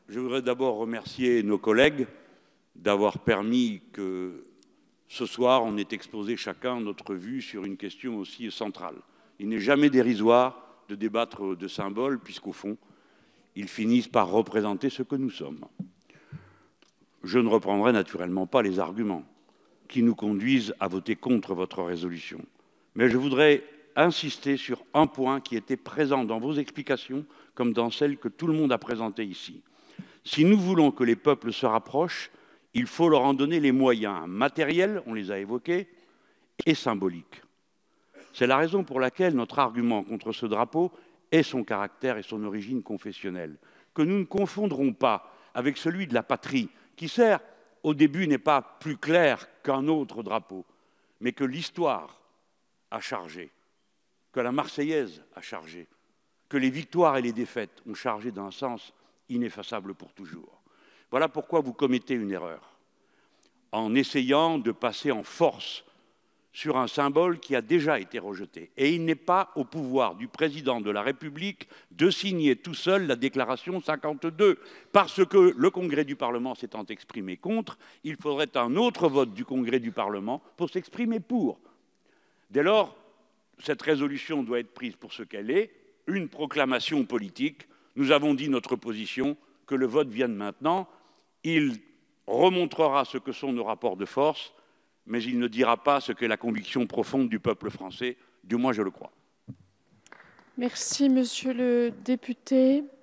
Je voudrais d'abord remercier nos collègues d'avoir permis que ce soir, on ait exposé chacun notre vue sur une question aussi centrale. Il n'est jamais dérisoire de débattre de symboles, puisqu'au fond, ils finissent par représenter ce que nous sommes. Je ne reprendrai naturellement pas les arguments qui nous conduisent à voter contre votre résolution. Mais je voudrais insister sur un point qui était présent dans vos explications comme dans celles que tout le monde a présentées ici. Si nous voulons que les peuples se rapprochent, il faut leur en donner les moyens matériels, on les a évoqués, et symboliques. C'est la raison pour laquelle notre argument contre ce drapeau est son caractère et son origine confessionnelle, que nous ne confondrons pas avec celui de la patrie, qui certes, au début, n'est pas plus clair qu'un autre drapeau, mais que l'histoire a chargé, que la Marseillaise a chargé, que les victoires et les défaites ont chargé d'un sens ineffaçable pour toujours. Voilà pourquoi vous commettez une erreur, en essayant de passer en force sur un symbole qui a déjà été rejeté. Et il n'est pas au pouvoir du président de la République de signer tout seul la déclaration 52, parce que le Congrès du Parlement s'étant exprimé contre, il faudrait un autre vote du Congrès du Parlement pour s'exprimer pour. Dès lors, cette résolution doit être prise pour ce qu'elle est, une proclamation politique. Nous avons dit notre position, que le vote vienne maintenant. Il remontrera ce que sont nos rapports de force, mais il ne dira pas ce qu'est la conviction profonde du peuple français, du moins je le crois. Merci, monsieur le député.